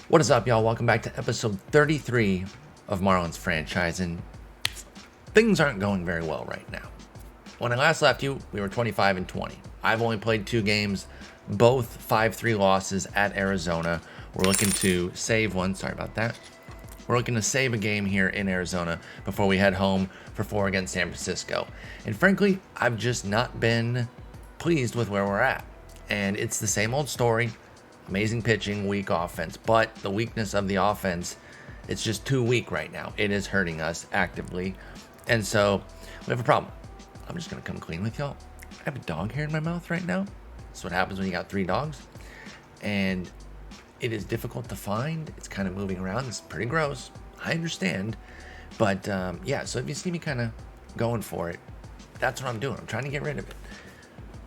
What is up, y'all? Welcome back to episode 33 of Marlins franchise, and things aren't going very well right now. When I last left you, we were 25-20. I've only played 2 games, both 5-3 losses at Arizona. We're looking to save one. Sorry about that. We're looking to save a game here in Arizona before we head home for 4 against San Francisco. And frankly, I've just not been pleased with where we're at. And it's the same old story. Amazing pitching, weak offense. But the weakness of the offense, it's just too weak right now. It is hurting us actively. And so we have a problem. I'm just going to come clean with y'all. I have a dog hair in my mouth right now. That's what happens when you got 3 dogs. And it is difficult to find. It's kind of moving around. It's pretty gross. I understand. But yeah, so if you see me kind of going for it, that's what I'm doing. I'm trying to get rid of it.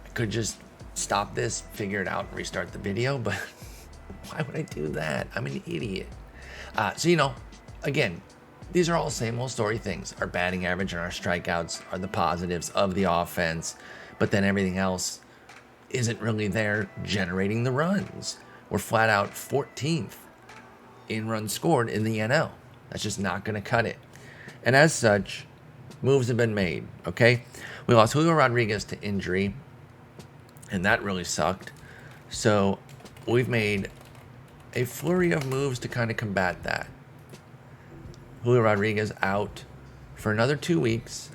I could just stop this, figure it out, and restart the video, but why would I do that? I'm an idiot. So, again, these are all same old story things. Our batting average and our strikeouts are the positives of the offense, but then everything else isn't really there generating the runs. We're flat out 14th in runs scored in the NL. That's just not going to cut it. And as such, moves have been made, okay? We lost Julio Rodriguez to injury, and that really sucked. So we've made a flurry of moves to kind of combat that. Julio Rodriguez out for another 2 weeks.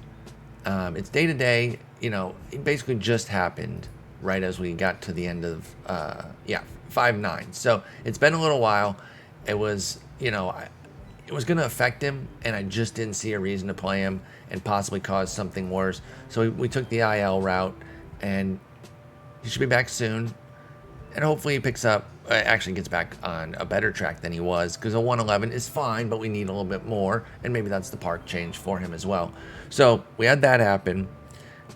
It's day to day. It basically just happened right as we got to the end of 5-9. So it's been a little while. It was, it was going to affect him, and I just didn't see a reason to play him and possibly cause something worse. So we took the IL route, and he should be back soon. And hopefully he actually gets back on a better track than he was, because a 111 is fine, but we need a little bit more, and maybe that's the park change for him as well. So we had that happen,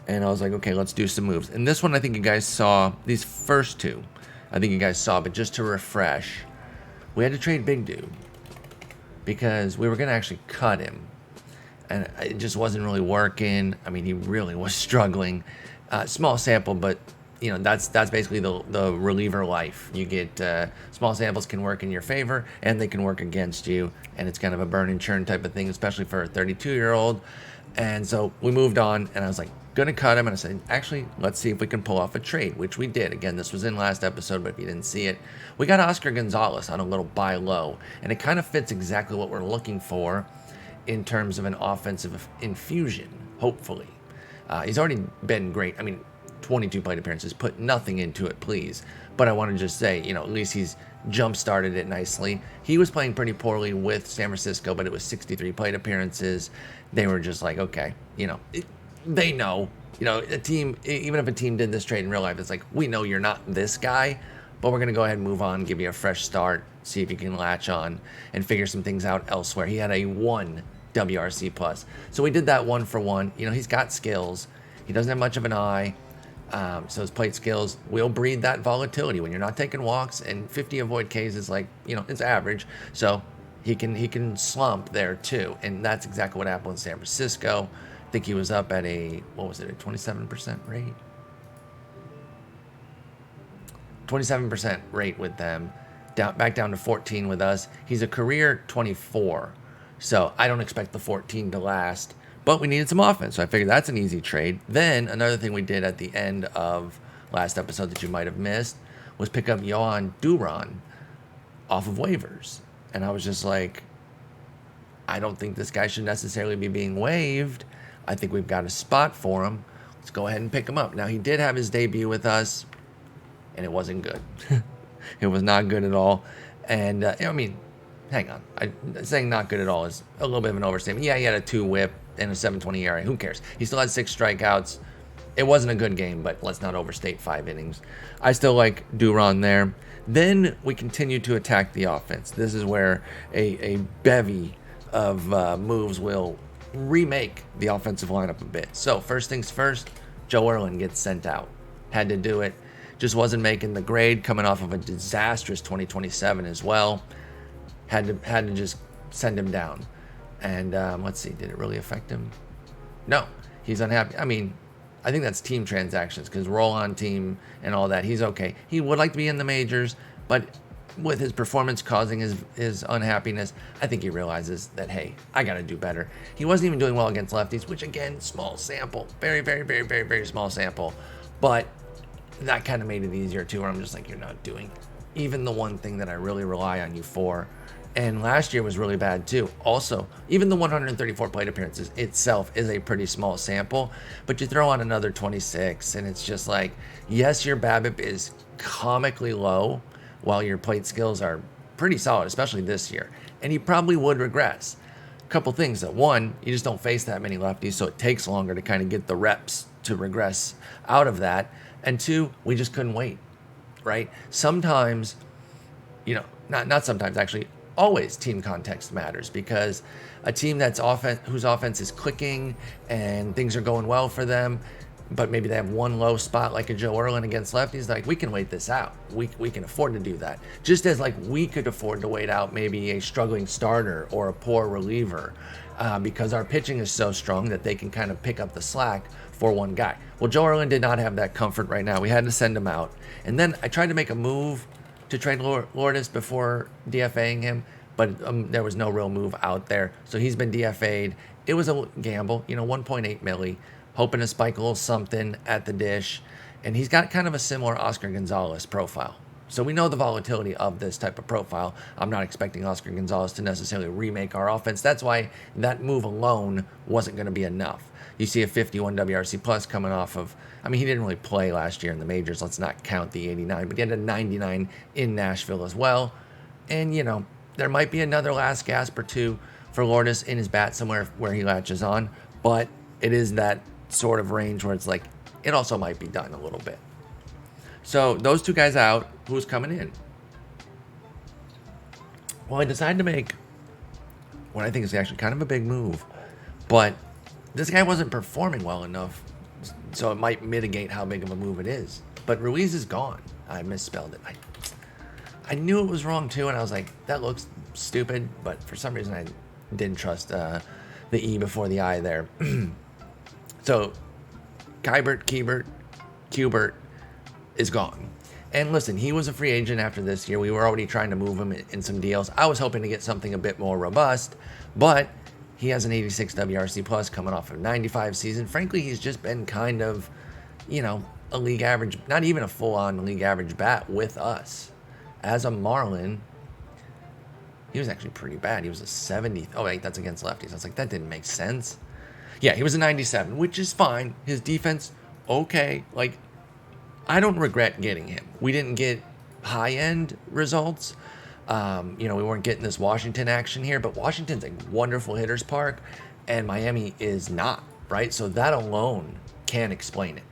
and I was like, okay, let's do some moves. And this one, I think you guys saw, these first 2, I think you guys saw, but just to refresh, we had to trade Big Dude, because we were going to actually cut him, and it just wasn't really working. I mean, he really was struggling. Small sample, but that's basically the reliever life. You get small samples can work in your favor, and they can work against you, and it's kind of a burn and churn type of thing, especially for a 32-year-old. And so we moved on, and I was like, gonna cut him, and I said, actually, let's see if we can pull off a trade, which we did. Again, this was in last episode, but if you didn't see it, we got Oscar Gonzalez on a little buy low, and it kind of fits exactly what we're looking for in terms of an offensive infusion, hopefully. He's already been great. I mean, 22 plate appearances, put nothing into it, please. But I want to just say, at least he's jump-started it nicely. He was playing pretty poorly with San Francisco, but it was 63 plate appearances. They were just like, okay, they know. A team, even if a team did this trade in real life, it's like, we know you're not this guy, but we're going to go ahead and move on, give you a fresh start, see if you can latch on and figure some things out elsewhere. He had a 1 WRC plus. So we did that 1 for 1. He's got skills. He doesn't have much of an eye. So his plate skills will breed that volatility when you're not taking walks, and 50 avoid Ks is like, it's average. So he can slump there too. And that's exactly what happened with San Francisco. I think he was up at a 27% rate? 27% rate with them, back down to 14 with us. He's a career 24. So I don't expect the 14 to last. But we needed some offense, so I figured that's an easy trade. Then another thing we did at the end of last episode that you might have missed was pick up Yohan Duran off of waivers. And I was just like, I don't think this guy should necessarily be being waived. I think we've got a spot for him. Let's go ahead and pick him up. Now, he did have his debut with us, and it wasn't good. It was not good at all. And, hang on. Saying not good at all is a little bit of an overstatement. Yeah, he had a 2 whip and a 7.20 ERA. Who cares? He still had 6 strikeouts. It wasn't a good game, but let's not overstate 5 innings. I still like Duran there. Then we continue to attack the offense. This is where a bevy of moves will remake the offensive lineup a bit. So first things first, Joe Erlin gets sent out. Had to do it. Just wasn't making the grade, coming off of a disastrous 2027 as well. Had to just send him down. And let's see, did it really affect him? No, he's unhappy. I mean, I think that's team transactions, because roll on team and all that. He's okay. He would like to be in the majors, but with his performance causing his unhappiness, I think he realizes that, hey, I got to do better. He wasn't even doing well against lefties, which again, small sample, very, very, very, very, very small sample. But that kind of made it easier too, where I'm just like, you're not doing even the one thing that I really rely on you for. And last year was really bad too. Also, even the 134 plate appearances itself is a pretty small sample, but you throw on another 26 and it's just like, yes, your BABIP is comically low while your plate skills are pretty solid, especially this year. And he probably would regress. A couple things though. One, you just don't face that many lefties, so it takes longer to kind of get the reps to regress out of that. And two, we just couldn't wait, right? Sometimes, not sometimes actually, always team context matters, because a team that's whose offense is clicking and things are going well for them, but maybe they have one low spot like a Joe Erlin against lefties, like, we can wait this out. We can afford to do that. Just as like we could afford to wait out maybe a struggling starter or a poor reliever, because our pitching is so strong that they can kind of pick up the slack for one guy. Well, Joe Erlin did not have that comfort right now. We had to send him out. And then I tried to make a move to trade Lourdes before DFAing him, but there was no real move out there. So he's been DFA'd. It was a gamble, 1.8 milli, hoping to spike a little something at the dish. And he's got kind of a similar Oscar Gonzalez profile. So we know the volatility of this type of profile. I'm not expecting Oscar Gonzalez to necessarily remake our offense. That's why that move alone wasn't going to be enough. You see a 51 WRC plus coming off of, he didn't really play last year in the majors. Let's not count the 89, but he had a 99 in Nashville as well. And, there might be another last gasp or two for Lourdes in his bat somewhere where he latches on, but it is that sort of range where it's like, it also might be done a little bit. So those two guys out, who's coming in? Well, I decided to make what I think is actually kind of a big move, but this guy wasn't performing well enough, so it might mitigate how big of a move it is. But Ruiz is gone. I misspelled it. I knew it was wrong too, and I was like, that looks stupid, but for some reason I didn't trust the E before the I there. So Kubert is gone. And listen, he was a free agent after this year. We were already trying to move him in some deals. I was hoping to get something a bit more robust, but he has an 86 WRC plus coming off of 95 season. Frankly, he's just been kind of, a league average, not even a full-on league average bat with us. As a Marlin, he was actually pretty bad. He was a 70. Oh, wait, that's against lefties. I was like, that didn't make sense. Yeah, he was a 97, which is fine. His defense, okay. Like, I don't regret getting him. We didn't get high-end results. We weren't getting this Washington action here, but Washington's a wonderful hitter's park, and Miami is not, right? So that alone can explain it.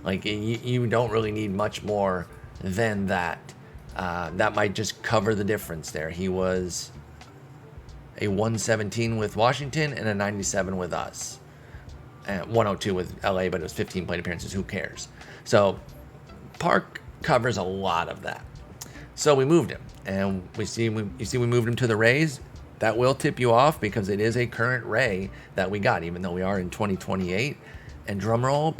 Like, you don't really need much more than that. That might just cover the difference there. He was a 117 with Washington and a 97 with us. 102 with LA, but it was 15 plate appearances. Who cares? So Park covers a lot of that. So we moved him, and we moved him to the Rays. That will tip you off because it is a current Ray that we got, even though we are in 2028. And drum roll,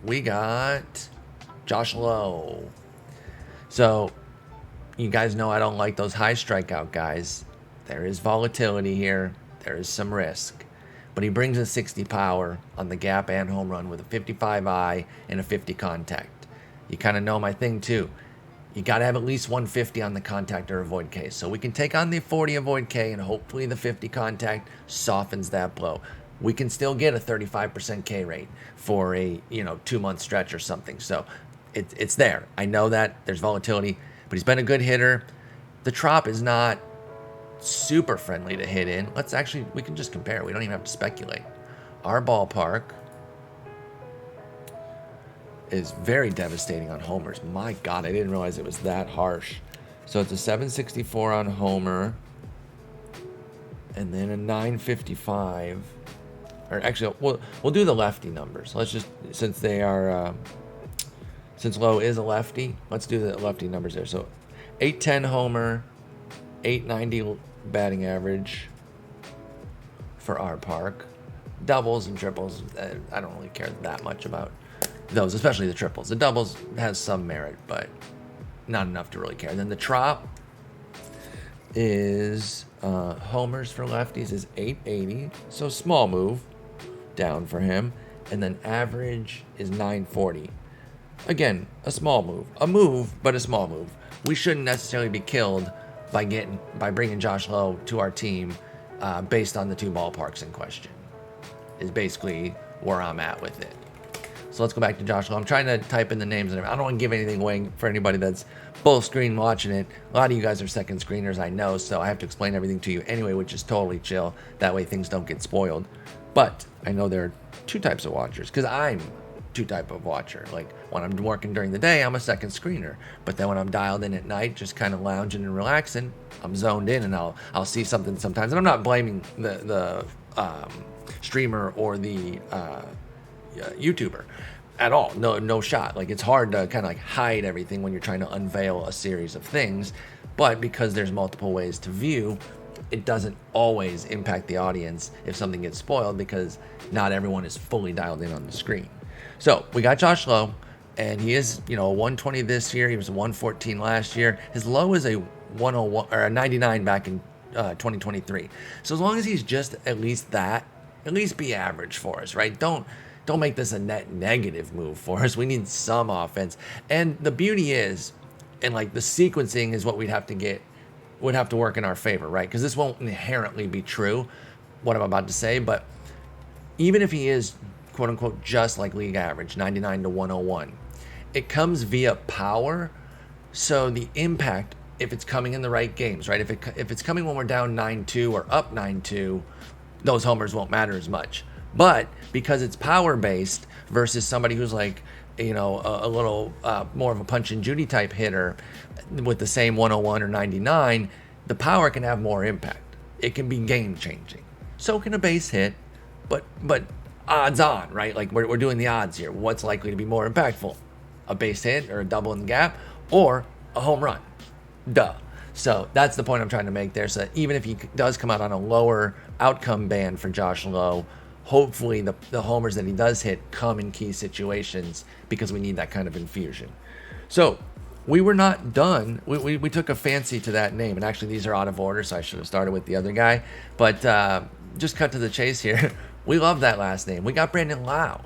we got Josh Lowe. So you guys know I don't like those high strikeout guys. There is volatility here. There is some risk. But he brings a 60 power on the gap and home run with a 55 eye and a 50 contact. You kind of know my thing too. You got to have at least 150 on the contact or avoid K. So we can take on the 40 avoid K, and hopefully the 50 contact softens that blow. We can still get a 35% K rate for a 2-month stretch or something. So it's there. I know that there's volatility, but he's been a good hitter. The Trop is not super friendly to hit in. We can just compare. We don't even have to speculate. Our ballpark is very devastating on homers. My God, I didn't realize it was that harsh. So it's a 764 on homer, and then a 955. Or actually, we'll do the lefty numbers. Let's just, since Lowe is a lefty, let's do the lefty numbers there. So 810 homer, 890 batting average for our park. Doubles and triples, I don't really care that much about those, especially the triples. The doubles has some merit, but not enough to really care. Then the Trop, is homers for lefties is 880, so small move down for him, and then average is 940. Again, a small move, but a small move. We shouldn't necessarily be killed by bringing Josh Lowe to our team based on the two ballparks in question. Is basically where I'm at with it. So let's go back to Josh Lowe. I'm trying to type in the names, and I don't want to give anything away for anybody that's full screen watching it. A lot of you guys are second screeners, I know, so I have to explain everything to you anyway, which is totally chill. That way things don't get spoiled. But I know there are two types of watchers, because I'm two type of watcher. Like when I'm working during the day, I'm a second screener. But then when I'm dialed in at night, just kind of lounging and relaxing, I'm zoned in, and I'll see something sometimes. And I'm not blaming the streamer or the YouTuber at all. No shot. Like it's hard to kind of like hide everything when you're trying to unveil a series of things. But because there's multiple ways to view, it doesn't always impact the audience if something gets spoiled, because not everyone is fully dialed in on the screen. So we got Josh Lowe, and he is, a 120 this year. He was a 114 last year. His low is a 101 or a 99 back in 2023. So as long as he's just at least be average for us, right? Don't make this a net negative move for us. We need some offense. And the beauty is, and like the sequencing is what would have to work in our favor, right? Because this won't inherently be true, what I'm about to say, but even if he is quote unquote just like league average, 99 to 101, it comes via power. So the impact, if it's coming in the right games, right? If it's coming when we're down 9-2 or up 9-2, those homers won't matter as much. But because it's power based versus somebody who's like, a little more of a punch and Judy type hitter with the same 101 or 99, the power can have more impact. It can be game changing. So can a base hit, but odds on, right? Like we're doing the odds here. What's likely to be more impactful? A base hit or a double in the gap, or a home run? Duh. So that's the point I'm trying to make there. So that even if he does come out on a lower outcome band for Josh Lowe, hopefully the homers that he does hit come in key situations, because we need that kind of infusion. So we were not done. We took a fancy to that name, and actually these are out of order, so I should have started with the other guy. But just cut to the chase here. We love that last name. We got Brandon Lau,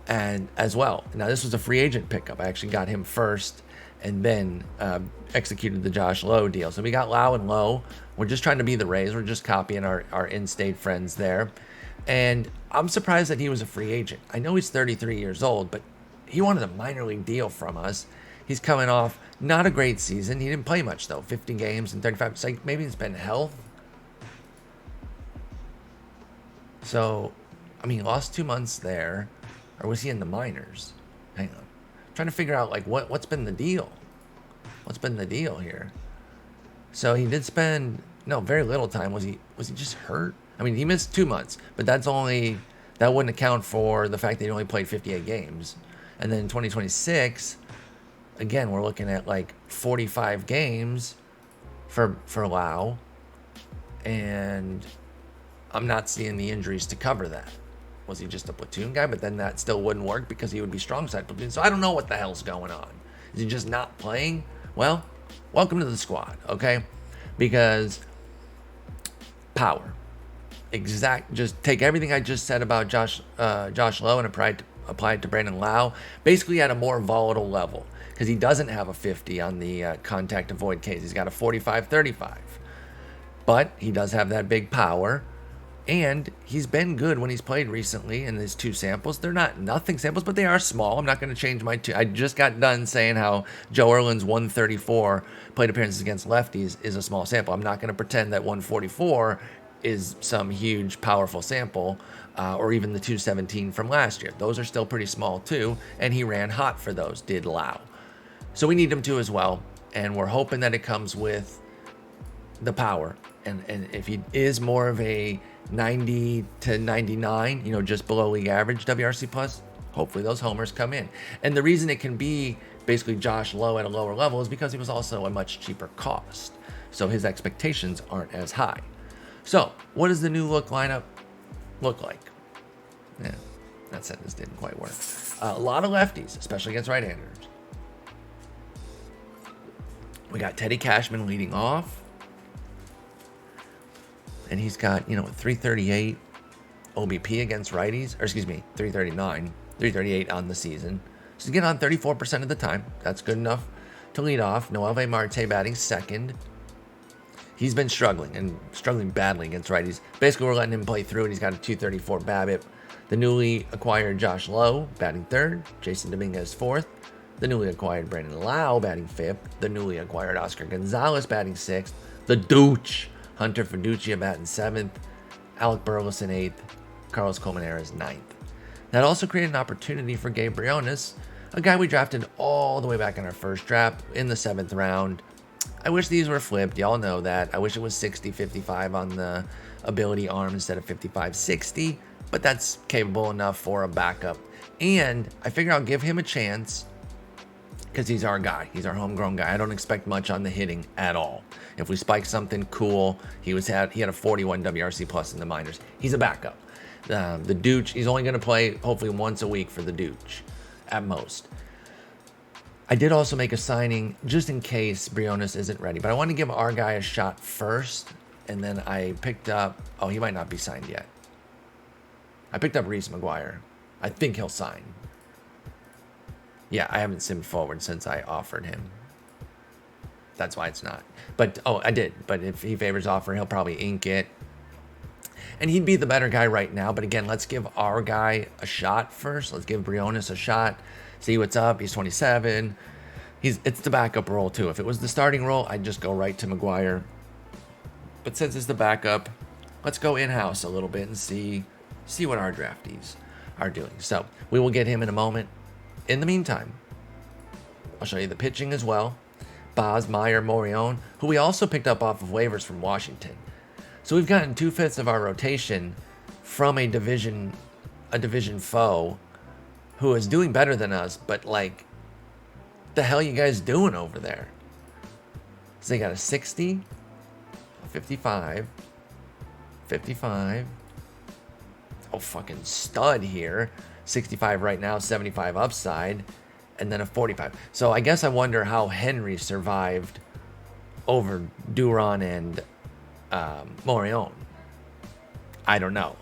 and as well. Now this was a free agent pickup. I actually got him first, and then executed the Josh Lowe deal. So we got Lau and Lowe. We're just trying to be the Rays. We're just copying our in-state friends there. And I'm surprised that he was a free agent. I know he's 33 years old, but he wanted a minor league deal from us. He's coming off not a great season. He didn't play much, though. 50 games and 35. It's like maybe it's been health. So, he lost 2 months there. Or was he in the minors? Hang on. I'm trying to figure out, like, what's been the deal? What's been the deal here? So he did spend, very little time. Was he just hurt? He missed 2 months, but that wouldn't account for the fact that he only played 58 games. And then in 2026, again, we're looking at like 45 games for Lau, and I'm not seeing the injuries to cover that. Was he just a platoon guy? But then that still wouldn't work because he would be strong side platoon. So I don't know what the hell's going on. Is he just not playing? Well, welcome to the squad, okay? Because power. Just take everything I just said about Josh Lowe and apply it to Brandon Lau, basically at a more volatile level, because he doesn't have a 50 on the contact avoid case. He's got a 45-35, but he does have that big power, and he's been good when he's played recently in his 2 samples. They're not nothing samples, but they are small. I'm not going to change my 2. I just got done saying how Joe Erlin's 134 plate appearances against lefties is a small sample. I'm not going to pretend that 144 is some huge powerful sample, or even the 217 from last year. Those are still pretty small too, and he ran hot for those, did Lau. So we need him to as well, and we're hoping that it comes with the power. And if he is more of a 90 to 99, just below league average WRC plus, hopefully those homers come in. And the reason it can be basically Josh Lowe at a lower level is because he was also a much cheaper cost. So his expectations aren't as high. So, what does the new lineup look like? Yeah, that sentence didn't quite work. A lot of lefties, especially against right-handers. We got Teddy Cashman leading off. And he's got, 338 OBP against righties, or excuse me, 339, 338 on the season. So he's getting on 34% of the time. That's good enough to lead off. Noelve Marte batting second. He's been struggling badly against righties. Basically, we're letting him play through, and he's got a 234 BABIP. The newly acquired Josh Lowe batting third. Jason Dominguez fourth. The newly acquired Brandon Lau batting fifth. The newly acquired Oscar Gonzalez batting sixth. The Dooch, Hunter Fiducia batting seventh. Alec Burleson eighth. Carlos Colmenares ninth. That also created an opportunity for Gabe Briones, a guy we drafted all the way back in our first draft in the 7th round. I wish these were flipped. Y'all know that. I wish it was 60-55 on the ability arm instead of 55-60, but that's capable enough for a backup. And I figure I'll give him a chance because he's our guy. He's our homegrown guy. I don't expect much on the hitting at all. If we spike something cool, he had a 41 WRC plus in the minors. He's a backup. The Dooch, he's only going to play hopefully once a week for the Dooch at most. I did also make a signing just in case Briones isn't ready, but I want to give our guy a shot first, and then I picked up, he might not be signed yet. I picked up Reese McGuire. I think he'll sign. Yeah, I haven't simmed forward since I offered him. That's why it's not. But, I did. But if he favors offer, he'll probably ink it. And he'd be the better guy right now. But again, let's give our guy a shot first. Let's give Briones a shot. See what's up. He's 27. It's the backup role, too. If it was the starting role, I'd just go right to McGuire. But since it's the backup, let's go in-house a little bit and see what our draftees are doing. So we will get him in a moment. In the meantime, I'll show you the pitching as well. Baz, Meyer, Morion, who we also picked up off of waivers from Washington. So we've gotten 2/5 of our rotation from a division foe who is doing better than us, but the hell you guys doing over there? So they got a 60, a 55, 55. Oh, fucking stud here. 65 right now, 75 upside, and then a 45. So I guess I wonder how Henry survived over Duran and Morion. I don't know,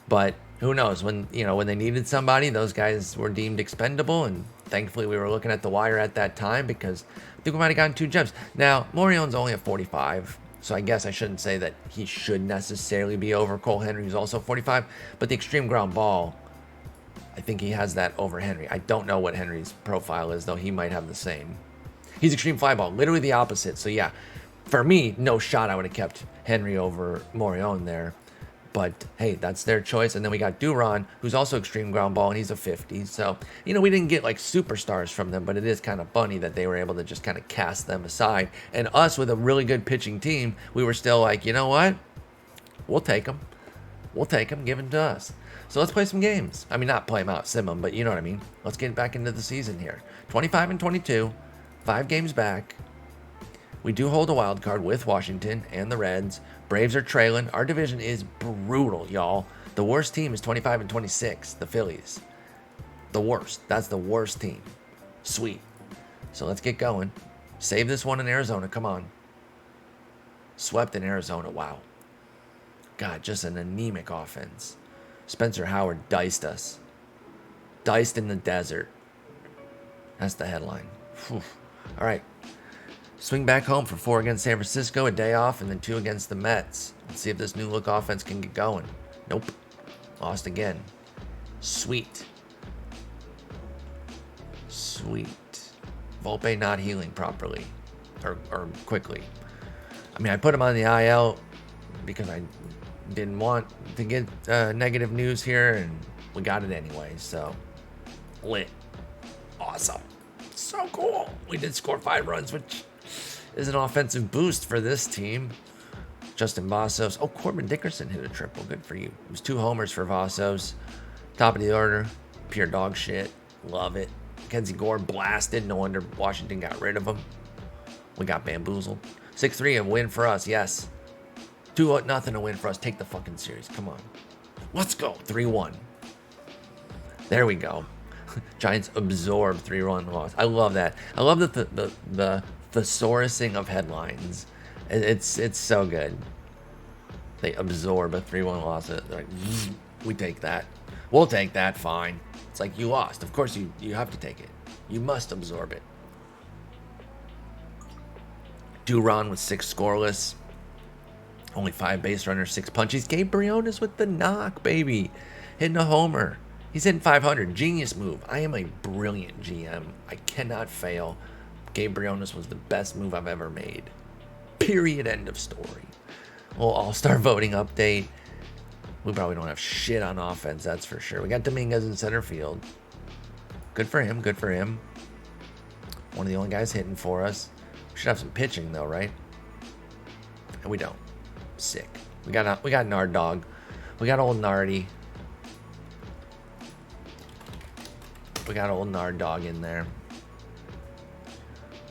but who knows? When they needed somebody, those guys were deemed expendable, and thankfully we were looking at the wire at that time because I think we might have gotten 2 gems. Now Morion's only a 45, so I guess I shouldn't say that he should necessarily be over Cole Henry, who's also 45. But the extreme ground ball, I think he has that over Henry. I don't know what Henry's profile is, though. He might have the same. He's extreme fly ball, literally the opposite. So yeah, for me, no shot I would have kept Henry over Morion there. But hey, that's their choice. And then we got Duran, who's also extreme ground ball, and he's a 50. So, we didn't get superstars from them, but it is kind of funny that they were able to just kind of cast them aside. And us with a really good pitching team, we were still like, you know what? We'll take them. We'll take them, give them to us. So let's play some games. I mean, not play them out, sim them, but you know what I mean. Let's get back into the season here. 25-22, 5 games back. We do hold a wild card with Washington and the Reds. Braves are trailing. Our division is brutal, y'all. The worst team is 25-26, the Phillies. The worst. That's the worst team. Sweet. So let's get going. Save this one in Arizona. Come on. Swept in Arizona. Wow. God, just an anemic offense. Spencer Howard diced us. Diced in the desert. That's the headline. Whew. All right. Swing back home for 4 against San Francisco, a day off, and then 2 against the Mets. Let's see if this new look offense can get going. Nope. Lost again. Sweet. Sweet. Volpe not healing properly. Or quickly. I mean, I put him on the IL because I didn't want to get negative news here, and we got it anyway, so lit. Awesome. So cool. We did score 5 runs, which is an offensive boost for this team. Justin Vassos. Oh, Corbin Dickerson hit a triple. Good for you. It was 2 homers for Vassos. Top of the order. Pure dog shit. Love it. Kenzie Gore blasted. No wonder Washington got rid of him. We got bamboozled. 6-3, a win for us. Yes. 2-0 a win for us. Take the fucking series. Come on. Let's go. 3-1. There we go. Giants absorb 3-1 loss. I love that. I love that the thesaurusing of headlines. It's so good. They absorb a 3-1 loss. They're like, we take that. We'll take that, fine. It's like, you lost. Of course you have to take it. You must absorb it. Duran with 6 scoreless. Only 5 base runners, 6 punchies. Gabe Briones with the knock, baby. Hitting a homer. He's hitting 500. Genius move. I am a brilliant GM. I cannot fail. Gabe Briones was the best move I've ever made. Period. End of story. Well, all-star voting update. We probably don't have shit on offense, that's for sure. We got Dominguez in center field. Good for him. Good for him. One of the only guys hitting for us. We should have some pitching, though, right? And we don't. Sick. We got Nard Dog. We got old Nardy. We got old Nard Dog in there.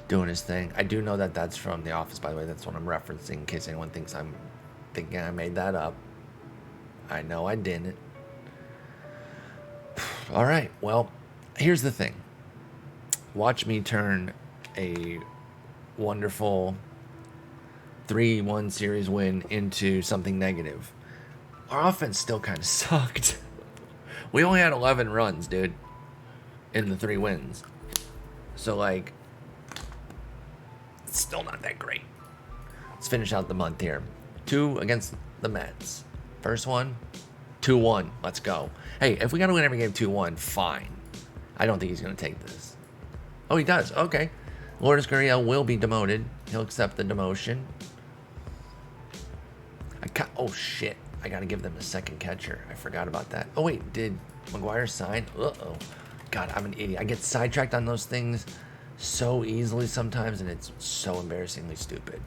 Doing his thing. I do know that that's from The Office, by the way. That's what I'm referencing in case anyone thinks I'm thinking I made that up. I know I didn't. All right. Well, here's the thing. Watch me turn a wonderful 3-1 series win into something negative. Our offense still kind of sucked. We only had 11 runs, dude, in the 3 wins. So, like, it's still not that great. Let's finish out the month here. 2 against the Mets. First one, 2-1. Let's go. Hey, if we got to win every game 2-1, fine. I don't think he's going to take this. Oh, he does. Okay. Lourdes Gurriel will be demoted. He'll accept the demotion. Oh, shit. I got to give them a second catcher. I forgot about that. Oh, wait. Did McGuire sign? Uh-oh. God, I'm an idiot. I get sidetracked on those things so easily sometimes, and it's so embarrassingly stupid.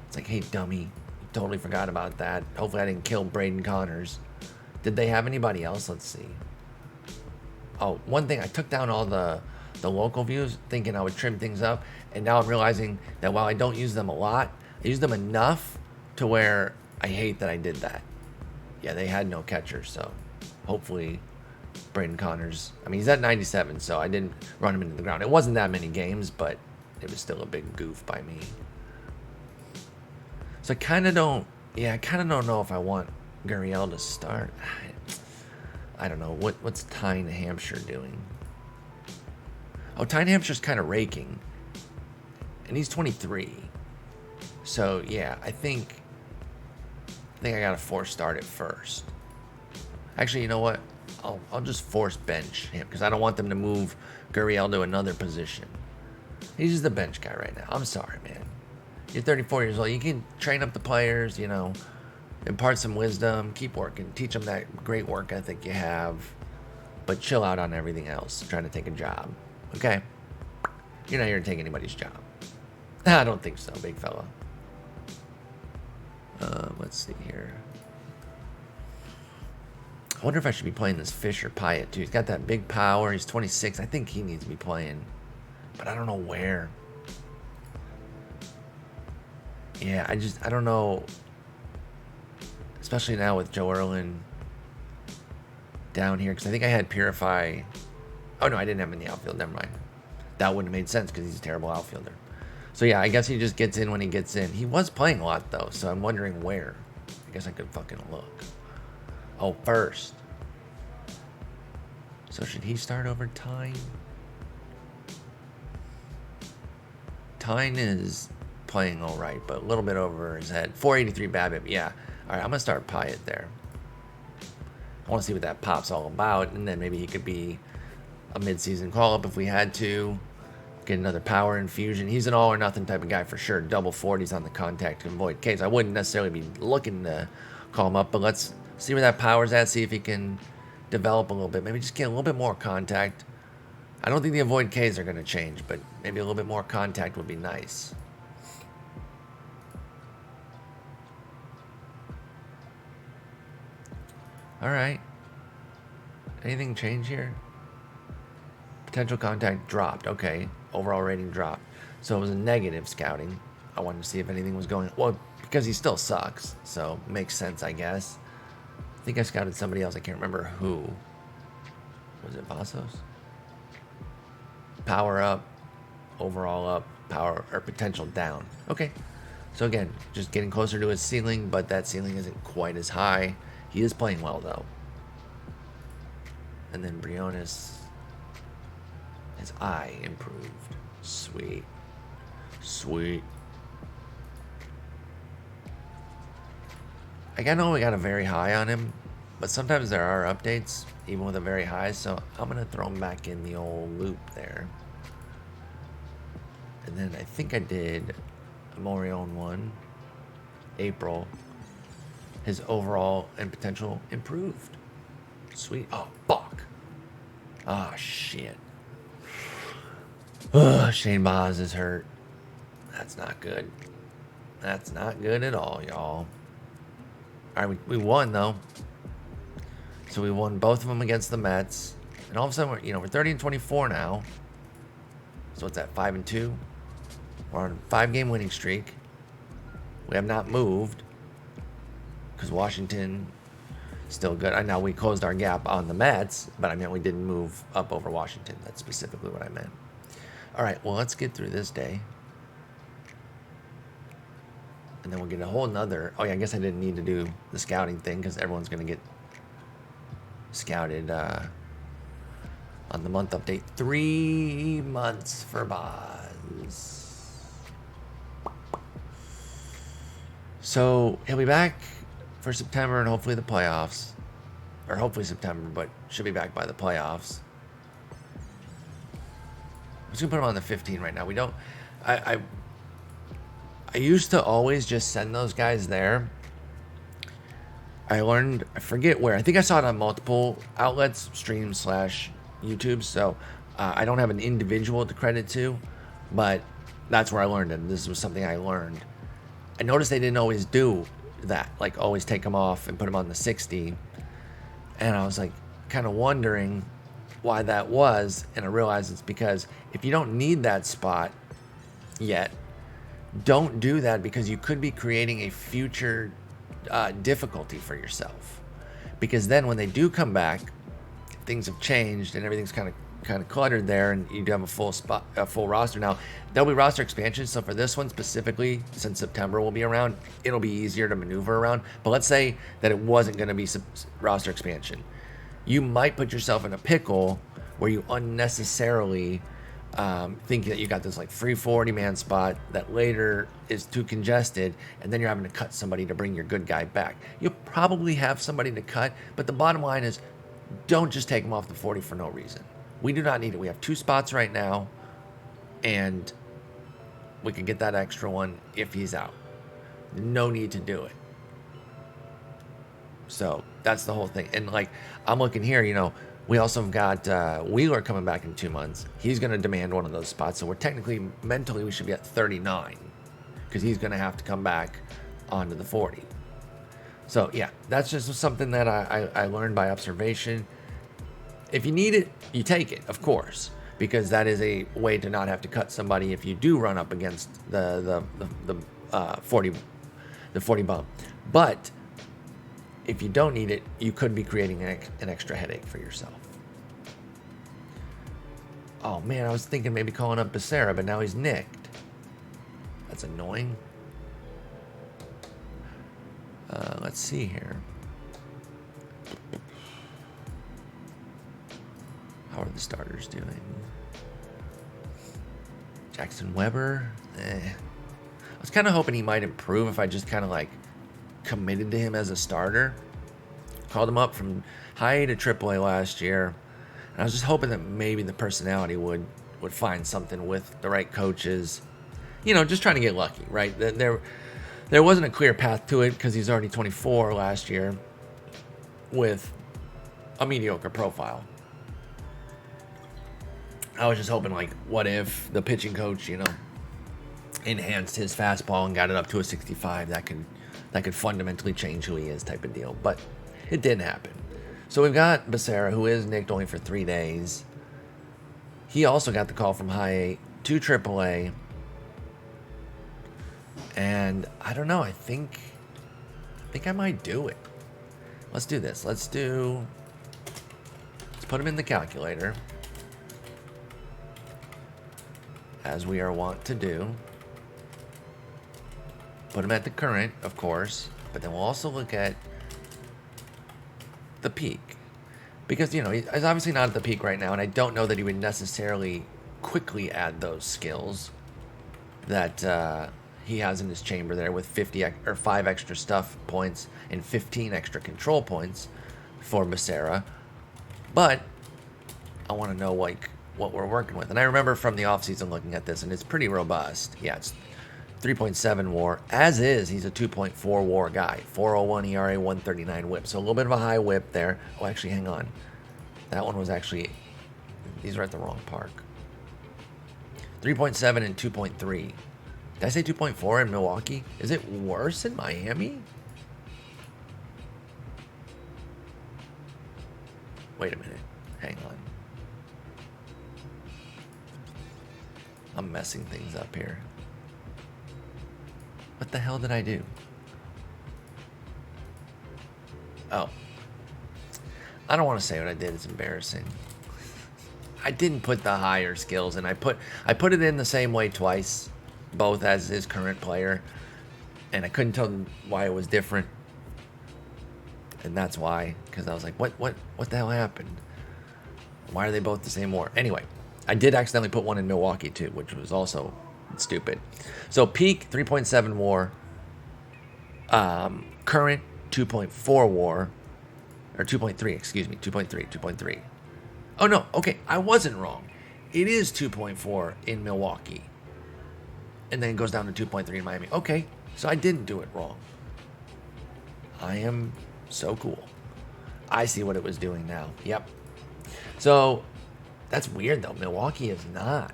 It's like, hey, dummy. You totally forgot about that. Hopefully I didn't kill Braden Connors. Did they have anybody else? Let's see. Oh, one thing. I took down all the local views thinking I would trim things up, and now I'm realizing that while I don't use them a lot, I use them enough to where I hate that I did that. Yeah, they had no catcher, so hopefully Braden Connors, I mean, he's at 97, so I didn't run him into the ground. It wasn't that many games, but it was still a big goof by me. So I kind of don't know if I want Gurriel to start. I don't know. What's Tyne Hampshire doing? Oh, Tyne Hampshire's kind of raking. And he's 23. So, yeah, I think I got to force start it first. Actually, you know what? I'll just force bench him because I don't want them to move Gurriel to another position. He's just the bench guy right now. I'm sorry, man. You're 34 years old. You can train up the players, you know, impart some wisdom, keep working, teach them that great work ethic you have, but chill out on everything else, trying to take a job. Okay? You're not here to take anybody's job. I don't think so, big fella. Let's see here. I wonder if I should be playing this Fisher Pyatt, too. He's got that big power. He's 26. I think he needs to be playing, but I don't know where. Yeah, I don't know. Especially now with Joe Erlin down here, because I think I had Purify. Oh, no, I didn't have him in the outfield. Never mind. That wouldn't have made sense because he's a terrible outfielder. So, yeah, I guess he just gets in when he gets in. He was playing a lot, though, so I'm wondering where. I guess I could fucking look. Oh, first. So should he start over Tyne? Tyne is playing all right, but a little bit over his head. 483 BABIP, yeah. All right, I'm going to start Pyatt there. I want to see what that pop's all about, and then maybe he could be a midseason call-up if we had to. Get another power infusion. He's an all-or-nothing type of guy for sure. Double 40s on the contact to avoid Ks. I wouldn't necessarily be looking to call him up, but let's see where that power's at, see if he can develop a little bit. Maybe just get a little bit more contact. I don't think the avoid Ks are going to change, but maybe a little bit more contact would be nice. All right. Anything change here? Potential contact dropped. Okay. Overall rating dropped. So it was a negative scouting. I wanted to see if anything was going... Well, because he still sucks. So makes sense, I guess. I think I scouted somebody else. I can't remember who. Was it Vasos? Power up. Overall up. Power or potential down. Okay. So again, just getting closer to his ceiling, but that ceiling isn't quite as high. He is playing well though. And then Briones, his eye improved. Sweet. Sweet. Like, I know we got a very high on him, but sometimes there are updates, even with a very high, so I'm going to throw him back in the old loop there. And then I think I did a Morion one, April. His overall and potential improved. Sweet. Oh, fuck. Ah, oh, shit. Ugh, Shane Baz is hurt. That's not good. That's not good at all, y'all. All right, we won, though. So we won both of them against the Mets. And all of a sudden, we're 30-24 now. So what's that, 5-2? We're on a 5-game winning streak. We have not moved. Because Washington, still good. I know we closed our gap on the Mets, but I meant we didn't move up over Washington. That's specifically what I meant. All right, well, let's get through this day. And then we'll get a whole nother... Oh, yeah, I guess I didn't need to do the scouting thing because everyone's going to get scouted on the month update. 3 months for Baz. So he'll be back for September and hopefully the playoffs. Or hopefully September, but should be back by the playoffs. I'm just going to put him on the 15 right now. We don't... I used to always just send those guys there. I learned, I forget where. I think I saw it on multiple outlets, streams / YouTube. So I don't have an individual to credit to, but that's where I learned it. This was something I learned. I noticed they didn't always do that, like always take them off and put them on the 60. And I was like kind of wondering why that was. And I realized it's because if you don't need that spot yet, don't do that because you could be creating a future difficulty for yourself. Because then when they do come back, things have changed and everything's kind of cluttered there, and you do have a full roster now. There'll be roster expansion, so for this one specifically, since September will be around, it'll be easier to maneuver around. But let's say that it wasn't going to be roster expansion, you might put yourself in a pickle where you unnecessarily think that you got this like free 40-man spot that later is too congested, and then you're having to cut somebody to bring your good guy back. You'll probably have somebody to cut, but the bottom line is don't just take him off the 40 for no reason. We do not need it. We have 2 spots right now, and we can get that extra one if he's out. No need to do it. So that's the whole thing. And like, I'm looking here, we also have got Wheeler coming back in 2 months. He's going to demand one of those spots. So we're technically, mentally, we should be at 39 because he's going to have to come back onto the 40. So yeah, that's just something that I learned by observation. If you need it, you take it, of course, because that is a way to not have to cut somebody if you do run up against the 40 bump. But if you don't need it, you could be creating an extra headache for yourself. Oh man, I was thinking maybe calling up Becerra, but now he's nicked. That's annoying. Let's see here. How are the starters doing? Jackson Weber? I was kind of hoping he might improve if I just kind of like committed to him as a starter. Called him up from high A to AAA last year, and I was just hoping that maybe the personality would find something with the right coaches. Just trying to get lucky, right? There wasn't a clear path to it because he's already 24 last year with a mediocre profile. I was just hoping, like, what if the pitching coach, enhanced his fastball and got it up to a 65? That could fundamentally change who he is, type of deal. But it didn't happen. So we've got Becerra, who is nicked only for 3 days. He also got the call from high A to AAA. And I don't know. I think I might do it. Let's do this. Let's put him in the calculator, as we are wont to do. put him at the current, of course, but then we'll also look at the peak. Because, you know, he's obviously not at the peak right now, and I don't know that he would necessarily quickly add those skills that he has in his chamber there with 5 extra stuff points and 15 extra control points for Becerra. But I want to know, like, what we're working with. And I remember from the offseason looking at this, and it's pretty robust. Yeah, it's 3.7 WAR. As is, he's a 2.4 WAR guy. 401 ERA, 139 WHIP. So a little bit of a high WHIP there. Oh, actually, hang on. That one was actually... These are at the wrong park. 3.7 and 2.3. Did I say 2.4 in Milwaukee? Is it worse in Miami? Wait a minute. Hang on. I'm messing things up here. What the hell did I do? Oh. I don't want to say what I did. It's embarrassing. I didn't put the higher skills, and I put it in the same way twice, both as his current player, and I couldn't tell why it was different. And that's why, because I was like, what the hell happened? Why are they both the same WAR? Anyway, I did accidentally put one in Milwaukee too, which was also stupid. So peak 3.7 WAR, current 2.4 WAR, or 2.3, excuse me, 2.3. Oh no, okay, I wasn't wrong. It is 2.4 in Milwaukee, and then it goes down to 2.3 in Miami. Okay, so I didn't do it wrong. I am so cool. I see what it was doing now. Yep. So that's weird though. Milwaukee is not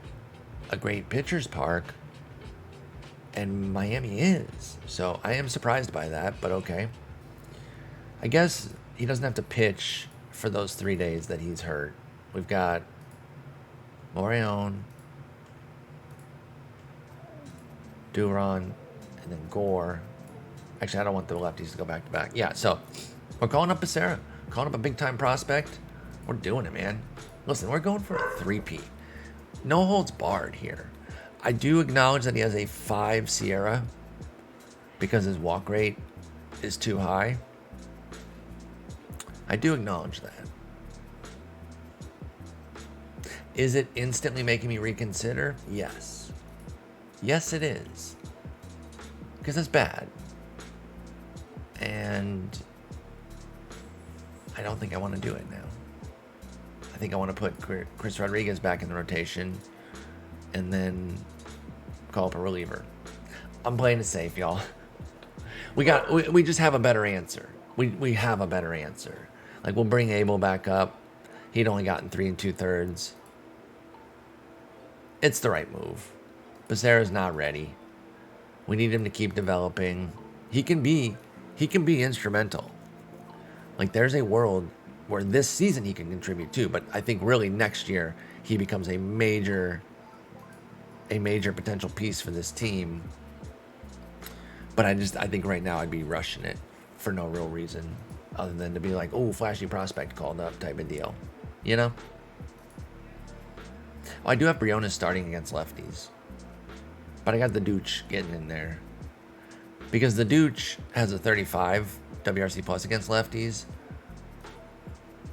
a great pitcher's park, and Miami is. So I am surprised by that, but okay. I guess he doesn't have to pitch for those 3 days that he's hurt. We've got Moreon, Duran, and then Gore. Actually, I don't want the lefties to go back to back. Yeah, so we're calling up Becerra, calling up a big time prospect. We're doing it, man. Listen, we're going for a three-peat. No holds barred here. I do acknowledge that he has a 5 Sierra because his walk rate is too high. I do acknowledge that. Is it instantly making me reconsider? Yes. Yes, it is. Because that's bad. And I don't think I want to do it now. I think I want to put Chris Rodriguez back in the rotation and then call up a reliever. I'm playing it safe, y'all. We just have a better answer. We have a better answer. Like, we'll bring Abel back up. He'd only gotten 3 2/3. It's the right move. Becerra's not ready. We need him to keep developing. He can be instrumental. Like, there's a world where this season he can contribute too, but I think really next year he becomes a major potential piece for this team. But I think right now I'd be rushing it for no real reason other than to be like, oh, flashy prospect called up type of deal, you know? Oh, I do have Briones starting against lefties, but I got the Dooch getting in there because the Dooch has a 35 WRC plus against lefties.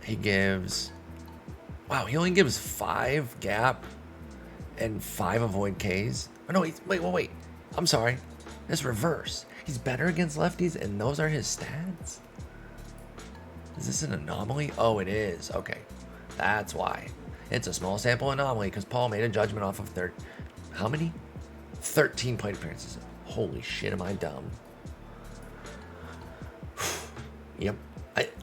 He only gives 5 gap and 5 avoid Ks. Oh no, wait. I'm sorry. It's reverse. He's better against lefties, and those are his stats? Is this an anomaly? Oh, it is. Okay. That's why. It's a small sample anomaly because Paul made a judgment off of how many? 13 plate appearances. Holy shit, am I dumb? Yep.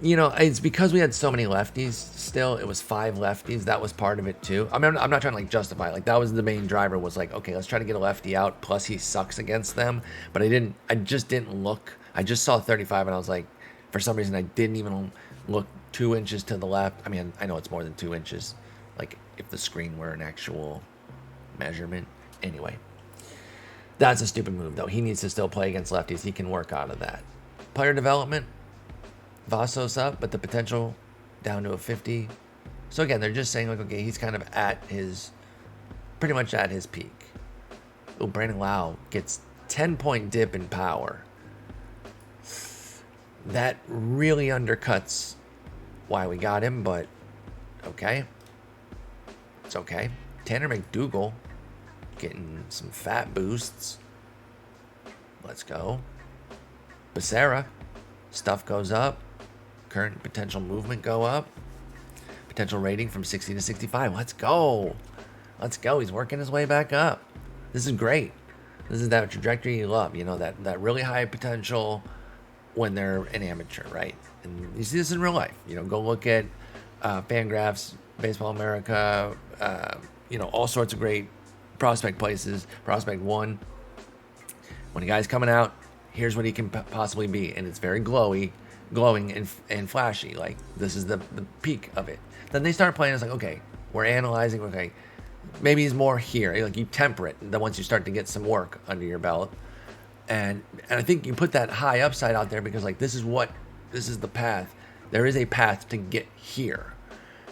It's because we had so many lefties still. It was 5 lefties. That was part of it too. I mean, I'm not trying to justify. That was the main driver, was okay, let's try to get a lefty out. Plus he sucks against them. But I just didn't look. I just saw 35 and I was like, for some reason I didn't even look 2 inches to the left. I mean, I know it's more than 2 inches. If the screen were an actual measurement. Anyway, that's a stupid move though. He needs to still play against lefties. He can work out of that. Player development. Vasos up, but the potential down to a 50. So again, they're just saying okay, he's kind of pretty much at his peak. Oh, Brandon Lau gets 10-point dip in power. That really undercuts why we got him, but okay. It's okay. Tanner McDougal getting some fat boosts. Let's go. Becerra, stuff goes up. Current potential movement go up. Potential rating from 60 to 65. Let's go. Let's go. He's working his way back up. This is great. This is that trajectory you love. You know, that really high potential when they're an amateur, right? And you see this in real life. You know, go look at Fangraphs, Baseball America, you know, all sorts of great prospect places. Prospect 1. When a guy's coming out, here's what he can possibly be. And it's very glowing and flashy. Like, this is the peak of it. Then they start playing. It's like, okay, we're analyzing. Okay, maybe he's more here. Like, you temper it. Then once you start to get some work under your belt. And I think you put that high upside out there because, like, this is the path. There is a path to get here.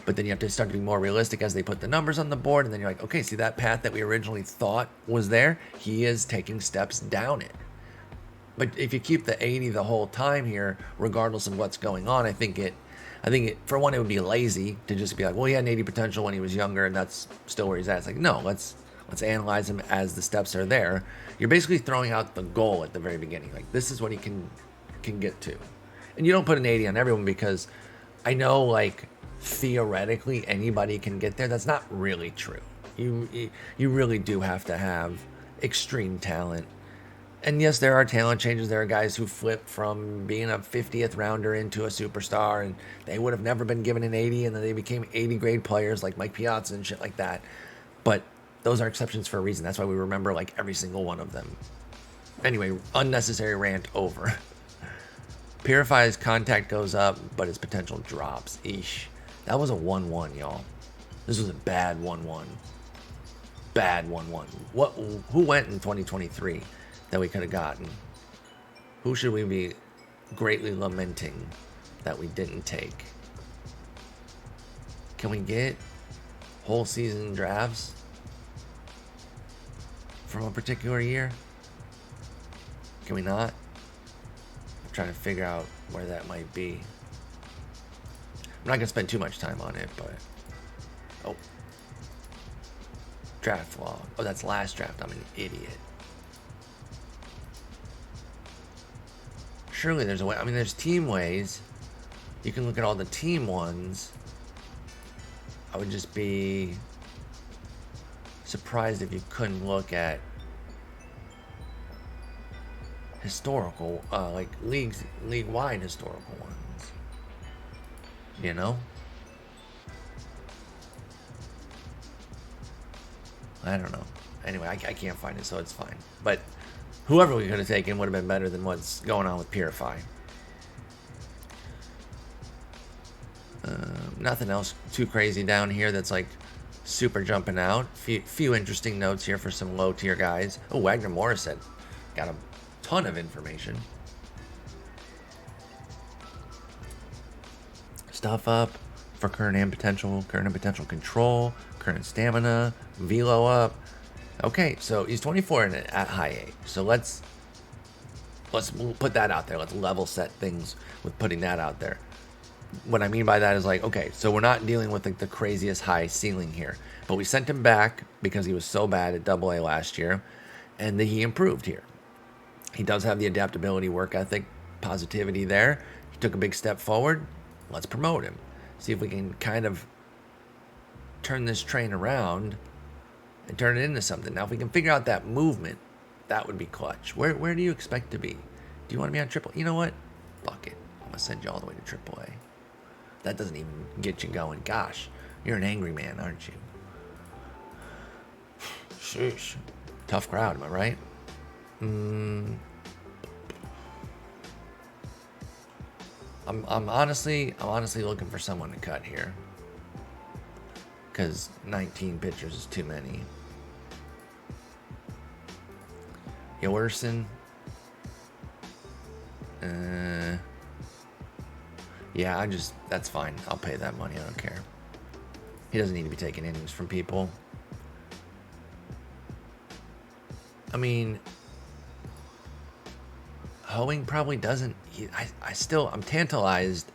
But then you have to start to be more realistic as they put the numbers on the board. And then you're like, okay, see that path that we originally thought was there? He is taking steps down it. But if you keep the 80 the whole time here, regardless of what's going on, I think it, for one, it would be lazy to just be like, well, he had an 80 potential when he was younger, and that's still where he's at. It's like, no, let's analyze him as the steps are there. You're basically throwing out the goal at the very beginning. Like, this is what he can get to. And you don't put an 80 on everyone because I know, like, theoretically anybody can get there. That's not really true. You really do have to have extreme talent. And yes, there are talent changes. There are guys who flip from being a 50th rounder into a superstar, and they would have never been given an 80, and then they became 80 grade players like Mike Piazza and shit like that. But those are exceptions for a reason. That's why we remember, like, every single one of them. Anyway, unnecessary rant over. Purify's contact goes up, but his potential drops. Eesh. That was a 1-1, y'all. This was a bad 1-1. Bad 1-1. Who went in 2023 that we could have gotten? Who should we be greatly lamenting that we didn't take? Can we get whole season drafts from a particular year? Can we not? I'm trying to figure out where that might be. I'm not going to spend too much time on it, but... Oh. Draft log. Oh, that's last draft. I'm an idiot. Surely there's a way. I mean, there's team ways. You can look at all the team ones. I would just be surprised if you couldn't look at historical, like league-wide historical ones. You know? I don't know. Anyway, I can't find it, so it's fine. But whoever we could have taken would have been better than what's going on with Purify. Nothing else too crazy down here that's like super jumping out. Few interesting notes here for some low tier guys. Oh, Wagner Morissette got a ton of information. Stuff up for current and potential control, current stamina, velo up. Okay, so he's 24 and at high A. So let's put that out there. Let's level set things with putting that out there. What I mean by that is like, okay, so we're not dealing with like the craziest high ceiling here, but we sent him back because he was so bad at AA last year, and he improved here. He does have the adaptability, work ethic, positivity there. He took a big step forward. Let's promote him. See if we can kind of turn this train around and turn it into something. Now, if we can figure out that movement, that would be clutch. Where do you expect to be? Do you want to be on AAA? You know what? Fuck it. I'm going to send you all the way to AAA. That doesn't even get you going. Gosh, you're an angry man, aren't you? Sheesh. Tough crowd, am I right? I'm honestly looking for someone to cut here. Because 19 pitchers is too many. Yoerson. Yeah, that's fine. I'll pay that money. I don't care. He doesn't need to be taking innings from people. I mean, Hoeing probably doesn't. I'm tantalized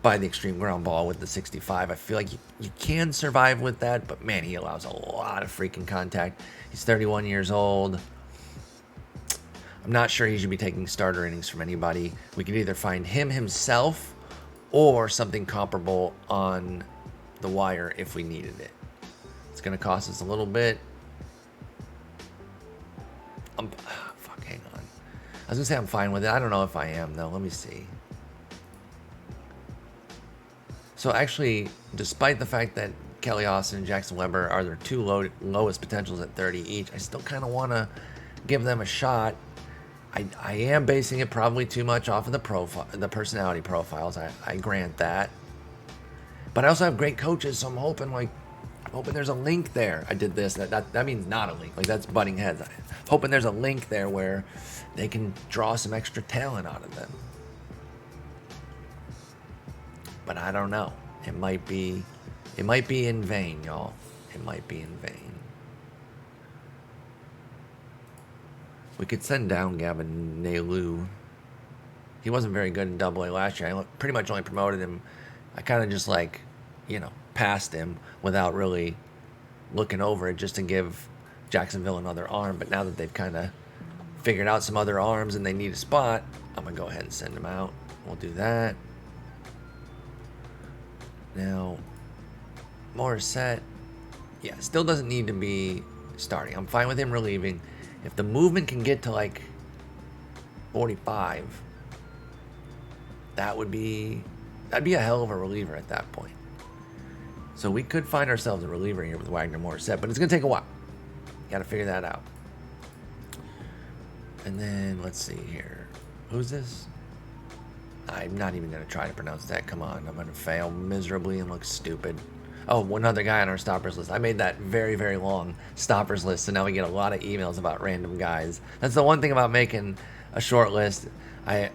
by the extreme ground ball with the 65. I feel like you can survive with that, but man, he allows a lot of freaking contact. He's 31 years old. I'm not sure he should be taking starter innings from anybody. We could either find him himself or something comparable on the wire if we needed it. It's going to cost us a little bit. Fuck, hang on. I was going to say I'm fine with it. I don't know if I am, though. Let me see. So actually, despite the fact that Kelly Austin and Jackson Weber are their two lowest potentials at 30 each, I still kind of want to give them a shot. I am basing it probably too much off of the personality profiles. I grant that. But I also have great coaches, so I'm hoping there's a link there. I did this. That means not a link. Like, that's butting heads. I'm hoping there's a link there where they can draw some extra talent out of them. But I don't know. It might be in vain, y'all. It might be in vain. We could send down Gavin Nailou. He wasn't very good in Double A last year. I pretty much only promoted him. I kind of just passed him without really looking over it, just to give Jacksonville another arm. But now that they've kind of figured out some other arms and they need a spot, I'm going to go ahead and send him out. We'll do that. Now, Morissette, yeah, still doesn't need to be starting. I'm fine with him relieving. If the movement can get to 45, that'd be a hell of a reliever at that point. So we could find ourselves a reliever here with Wagner Morissette, but it's going to take a while. Got to figure that out. And then, let's see here. Who's this? I'm not even going to try to pronounce that. Come on. I'm going to fail miserably and look stupid. Oh, one other guy on our stoppers list. I made that very, very long stoppers list, so now we get a lot of emails about random guys. That's the one thing about making a short list. I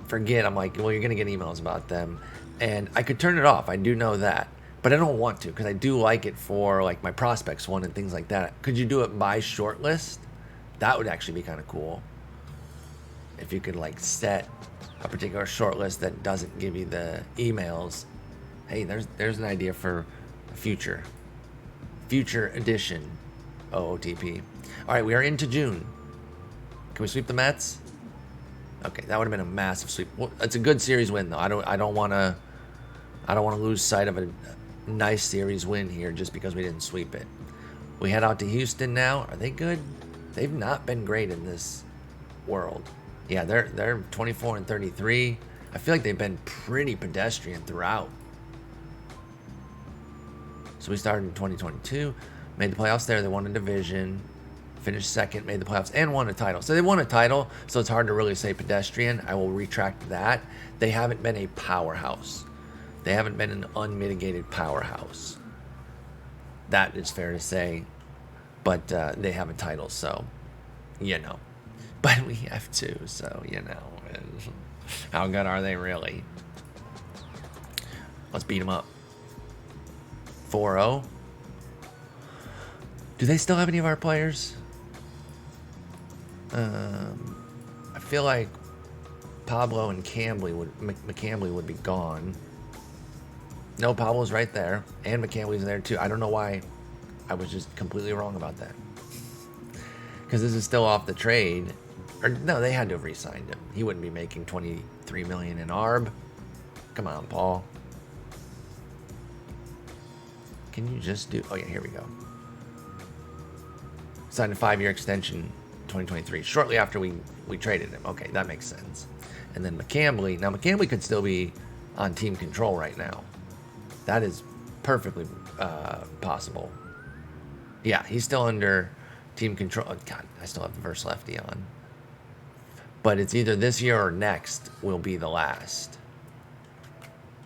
forget. I'm like, well, you're going to get emails about them. And I could turn it off. I do know that. But I don't want to, because I do like it for my prospects one and things like that. Could you do it by short list? That would actually be kind of cool. If you could set a particular short list that doesn't give you the emails. Hey, there's an idea for a future edition OOTP. All right, we are into June. Can we sweep the Mets? Okay, that would have been a massive sweep. Well, it's a good series win though. I don't want to lose sight of a nice series win here just because we didn't sweep it. We head out to Houston now. Are they good? They've not been great in this world. Yeah, they're 24 and 33. I feel like they've been pretty pedestrian throughout. So we started in 2022, made the playoffs there. They won a division, finished second, made the playoffs, and won a title. So they won a title, so it's hard to really say pedestrian. I will retract that. They haven't been a powerhouse. They haven't been an unmitigated powerhouse. That is fair to say. But they have a title, so, But we have two, so, How good are they really? Let's beat them up. 4-0. Do they still have any of our players? I feel like Pablo and McCambly would be gone. No, Pablo's right there, and McCambly's there too. I don't know why I was just completely wrong about that. Because this is still off the trade. Or no, they had to have re-signed him. He wouldn't be making $23 million in ARB. Come on, Paul. Can you just do... Oh, yeah, here we go. Signed a 5-year extension 2023, shortly after we traded him. Okay, that makes sense. And then McCambly. Now, McCambly could still be on team control right now. That is perfectly possible. Yeah, he's still under team control. Oh, God, I still have the verse lefty on. But it's either this year or next will be the last.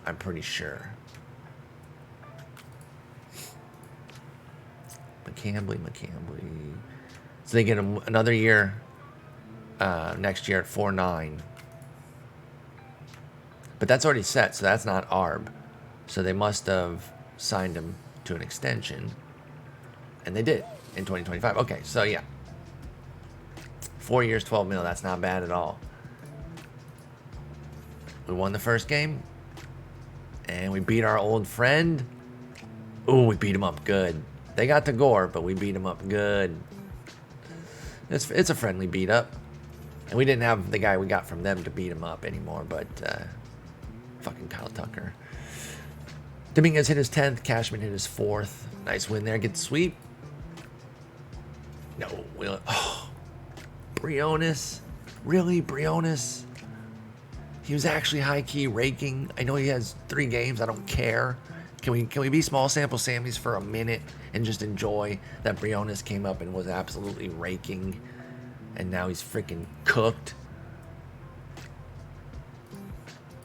I'm pretty sure. McCambly. So they get another year next year at 4.9. But that's already set, so that's not ARB. So they must have signed him to an extension. And they did in 2025. Okay, so yeah. 4 years, 12 mil. That's not bad at all. We won the first game. And we beat our old friend. Ooh, we beat him up good. They got the gore, but we beat him up good. It's a friendly beat up. And we didn't have the guy we got from them to beat him up anymore, but fucking Kyle Tucker. Dominguez hit his 10th. Cashman hit his 4th. Nice win there. Get the sweep. No. Briones. Really, Briones? He was actually high-key raking. I know he has 3 games. I don't care. Can we be small sample Sammys for a minute and just enjoy that Briones came up and was absolutely raking, and now he's freaking cooked?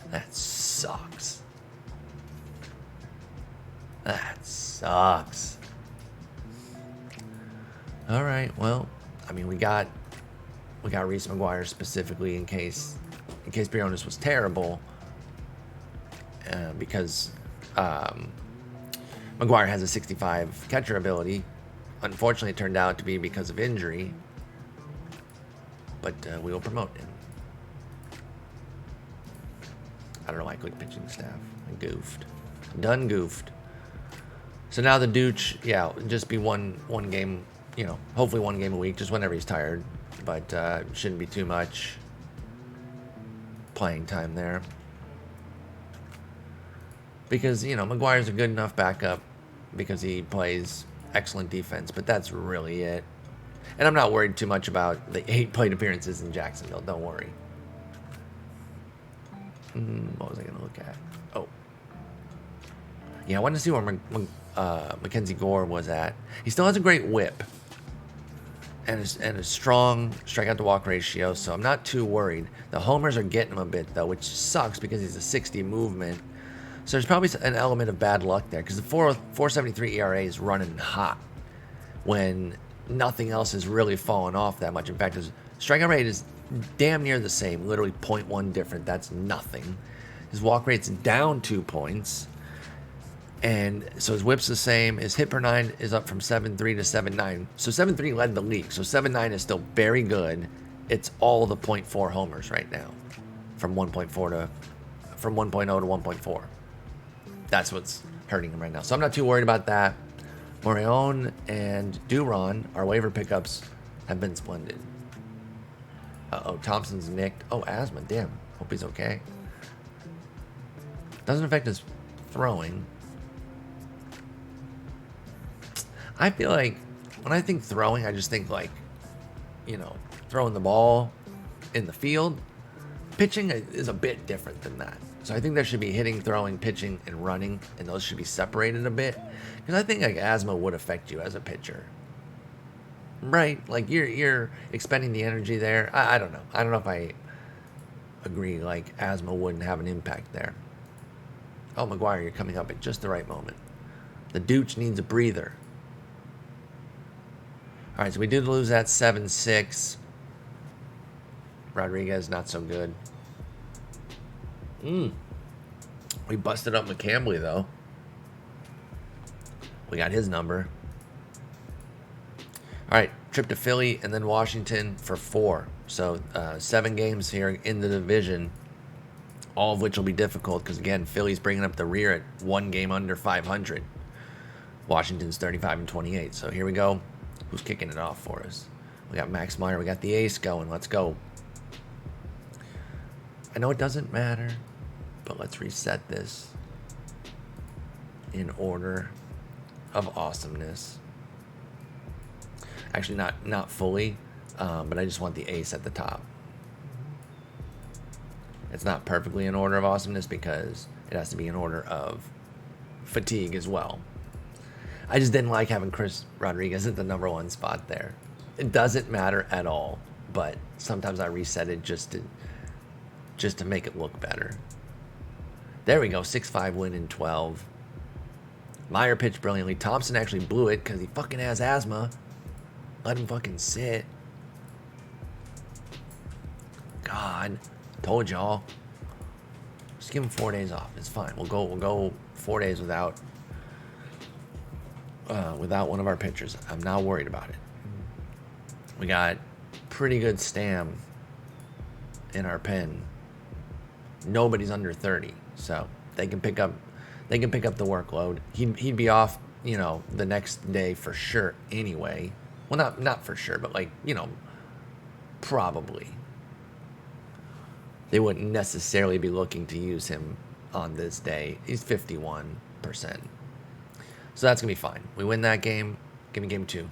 That sucks. That sucks. All right. Well, I mean, we got Reese McGuire specifically in case Briones was terrible, because McGuire has a 65 catcher ability. Unfortunately, it turned out to be because of injury, but we will promote him. I don't know why I clicked pitching staff. I goofed. Done goofed. So now the Dooch, yeah, just be one game, hopefully one game a week, just whenever he's tired, but shouldn't be too much playing time there. Because, McGuire's a good enough backup because he plays excellent defense, but that's really it. And I'm not worried too much about the 8 plate appearances in Jacksonville. Don't worry. What was I going to look at? Oh. Yeah, I wanted to see where Mackenzie Gore was at. He still has a great whip and a strong strikeout to walk ratio, so I'm not too worried. The homers are getting him a bit, though, which sucks because he's a 60 movement. So there's probably an element of bad luck there because the 4.73 ERA is running hot when nothing else has really fallen off that much. In fact, his strikeout rate is damn near the same, literally 0.1 different. That's nothing. His walk rate's down 2 points. And so his whip's the same. His hit per 9 is up from 7.3 to 7.9. So 7.3 led the league. So 7.9 is still very good. It's all the 0.4 homers right now, from 1.0 to 1.4. That's what's hurting him right now. So I'm not too worried about that. Moreon and Duron, our waiver pickups, have been splendid. Thompson's nicked. Oh, asthma. Damn. Hope he's okay. Doesn't affect his throwing. I feel like when I think throwing, I just think like, throwing the ball in the field. Pitching is a bit different than that. So I think there should be hitting, throwing, pitching, and running, and those should be separated a bit. Because I think like asthma would affect you as a pitcher. Right? Like you're expending the energy there. I don't know. I don't know if I agree like asthma wouldn't have an impact there. Oh, McGuire, you're coming up at just the right moment. The Dooch needs a breather. All right, so we did lose that 7-6. Rodriguez, not so good. We busted up McCambly, though. We got his number. All right, trip to Philly and then Washington for 4. So 7 games here in the division, all of which will be difficult because, again, Philly's bringing up the rear at 1 game under 500. Washington's 35-28. So here we go. Who's kicking it off for us? We got Max Meyer. We got the ace going. Let's go. I know it doesn't matter, but let's reset this in order of awesomeness. Actually, not fully, but I just want the ace at the top. It's not perfectly in order of awesomeness because it has to be in order of fatigue as well. I just didn't like having Chris Rodriguez at the number 1 spot there. It doesn't matter at all, but sometimes I reset it just to make it look better. There we go, 6-5 win in 12. Meyer pitched brilliantly. Thompson actually blew it because he fucking has asthma. Let him fucking sit. God, told y'all. Just give him 4 days off. It's fine. We'll go 4 days without one of our pitchers. I'm not worried about it. We got pretty good Stam in our pen. Nobody's under 30, so they can pick up the workload. He'd be off, the next day for sure anyway. Well, not for sure, but probably. They wouldn't necessarily be looking to use him on this day. He's 51%. So that's going to be fine. We win that game. Give me game 2.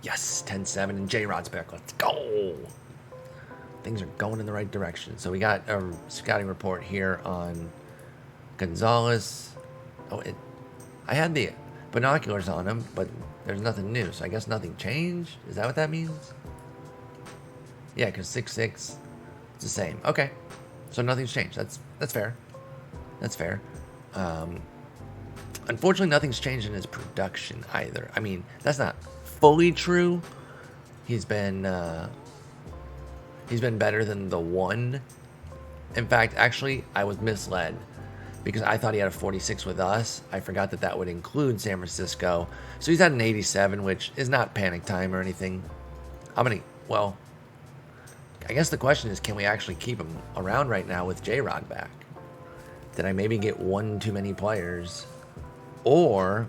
Yes, 10-7, and J-Rod's back. Let's go. Things are going in the right direction. So we got a scouting report here on Gonzalez. I had the binoculars on him, but there's nothing new. So I guess nothing changed? Is that what that means? Yeah, because 6'6", it's the same. Okay. So nothing's changed. That's fair. That's fair. Unfortunately, nothing's changed in his production either. I mean, that's not fully true. He's been better than the 1. In fact, actually, I was misled because I thought he had a 46 with us. I forgot that would include San Francisco. So he's at an 87, which is not panic time or anything. Well, I guess the question is, can we actually keep him around right now with J-Rod back? Did I maybe get one too many players? Or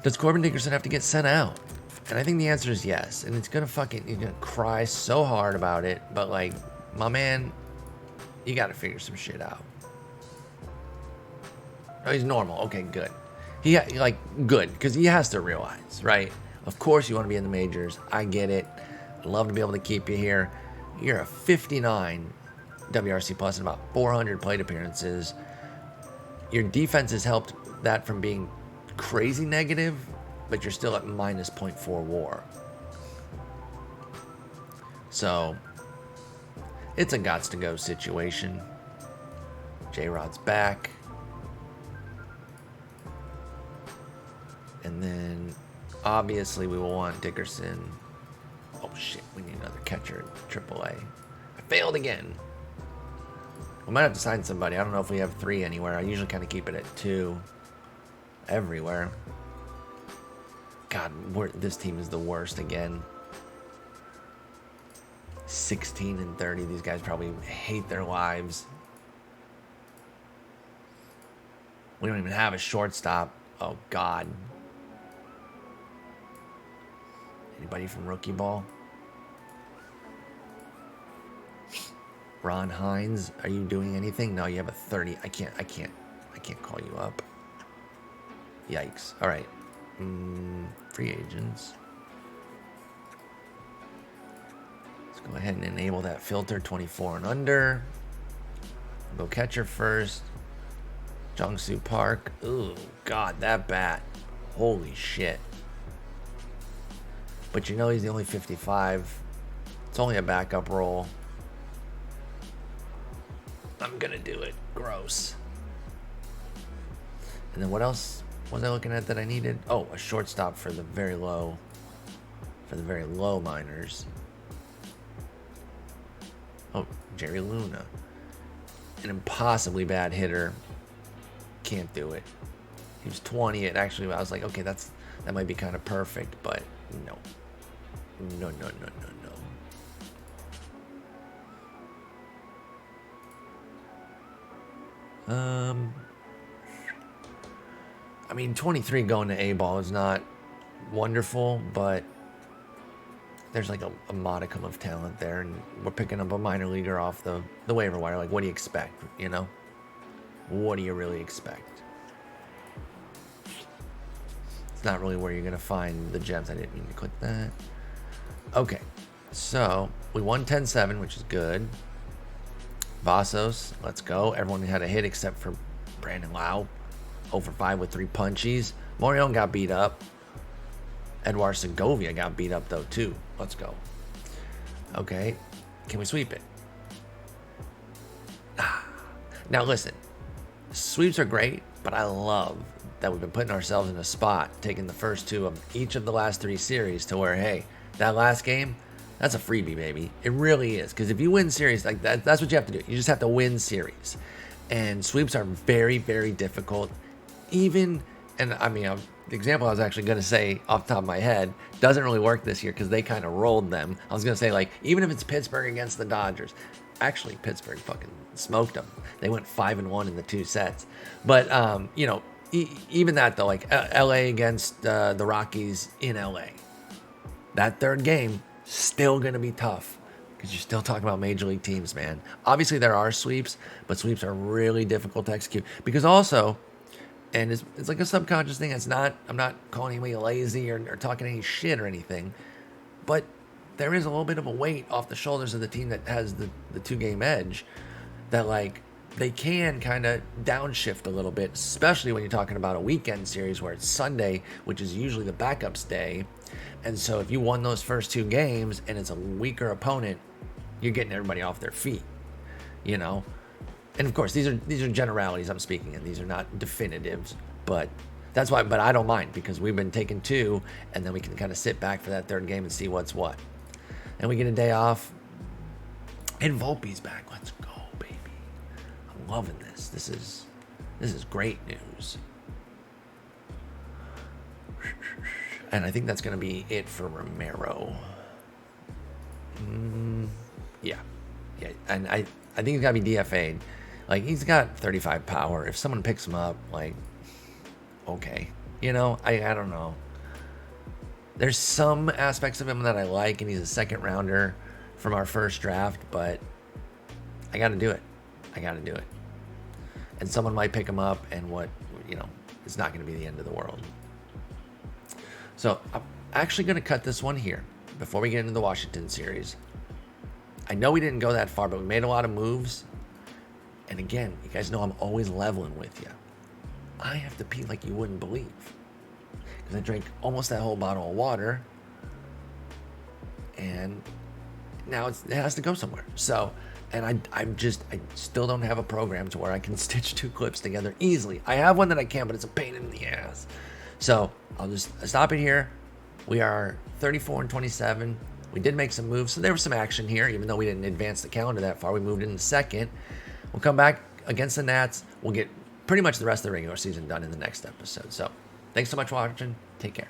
does Corbin Dickerson have to get sent out? And I think the answer is yes. And you're gonna cry so hard about it. But my man, you gotta figure some shit out. Oh, he's normal. Okay, good. Good, because he has to realize, right? Of course you want to be in the majors. I get it. I'd love to be able to keep you here. You're a 59 WRC plus and about 400 plate appearances. Your defense has helped that from being crazy negative, but you're still at minus 0.4 WAR. So it's a gots to go situation. J-Rod's back. And then obviously we will want Dickerson. Oh shit, we need another catcher at AAA. I failed again. We might have to sign somebody. I don't know if we have 3 anywhere. I usually kind of keep it at 2 everywhere. God, this team is the worst again. 16-30. These guys probably hate their lives. We don't even have a shortstop. Oh God. Anybody from rookie ball? Ron Hines, are you doing anything? No, you have a 30. I can't call you up. Yikes. All right. Free agents. Let's go ahead and enable that filter, 24 and under. Go catcher first. Jung-Soo Park. Ooh, God, that bat. Holy shit. But he's the only 55. It's only a backup role. I'm gonna do it. Gross. And then what else was I looking at that I needed? Oh, a shortstop for the very low minors. Oh, Jerry Luna. An impossibly bad hitter. Can't do it. He was 20. I was like, okay, that might be kind of perfect, but no. No. I mean, 23 going to A-ball is not wonderful, but there's like a modicum of talent there, and we're picking up a minor leaguer off the waiver wire. Like, what do you expect, What do you really expect? It's not really where you're going to find the gems. I didn't mean to click that. Okay, so we won 10-7, which is good. Vasos, let's go. Everyone had a hit except for Brandon Lau. 0-for-5 with 3 punchies. Morion got beat up. Edward Segovia got beat up, though, too. Let's go. Okay, can we sweep it? Now, listen. Sweeps are great, but I love that we've been putting ourselves in a spot, taking the first 2 of each of the last 3 series to where, hey, that last game, that's a freebie, baby. It really is. Because if you win series like that, that's what you have to do. You just have to win series. And sweeps are very, very difficult. Even and I mean, the example I was actually going to say off the top of my head doesn't really work this year because they kind of rolled them. I was going to say, like, even if it's Pittsburgh against the Dodgers, actually, Pittsburgh fucking smoked them. They went 5-1 in the 2 sets. But, you know, even that, though, like LA against the Rockies in LA, that third game, still going to be tough because you're still talking about major league teams, man. Obviously, there are sweeps, but sweeps are really difficult to execute because also, and it's like a subconscious thing. It's not, I'm not calling anybody lazy or talking any shit or anything, but there is a little bit of a weight off the shoulders of the team that has the 2-game edge that, like, they can kind of downshift a little bit, especially when you're talking about a weekend series where it's Sunday, which is usually the backups day. And so if you won those first 2 games and it's a weaker opponent, you're getting everybody off their feet, you know? And of course, these are generalities I'm speaking in. These are not definitives, but that's why. But I don't mind because we've been taking 2, and then we can kind of sit back for that third game and see what's what. And we get a day off, and Volpe's back. Let's go, baby! I'm loving this. This is great news. And I think that's going to be it for Romero. Yeah, and I think he's got to be DFA'd. Like, he's got 35 power. If someone picks him up, like, okay. You know, I don't know. There's some aspects of him that I like, and he's a second rounder from our first draft, but I got to do it. And someone might pick him up, and it's not going to be the end of the world. So I'm actually going to cut this one here before we get into the Washington series. I know we didn't go that far, but we made a lot of moves. And again, you guys know I'm always leveling with you. I have to pee like you wouldn't believe. Because I drank almost that whole bottle of water. And now it has to go somewhere. So, and I still don't have a program to where I can stitch 2 clips together easily. I have one that I can, but it's a pain in the ass. So I'll just stop it here. We are 34-27. We did make some moves, so there was some action here, even though we didn't advance the calendar that far. We moved in the second. We'll come back against the Nats. We'll get pretty much the rest of the regular season done in the next episode. So thanks so much for watching. Take care.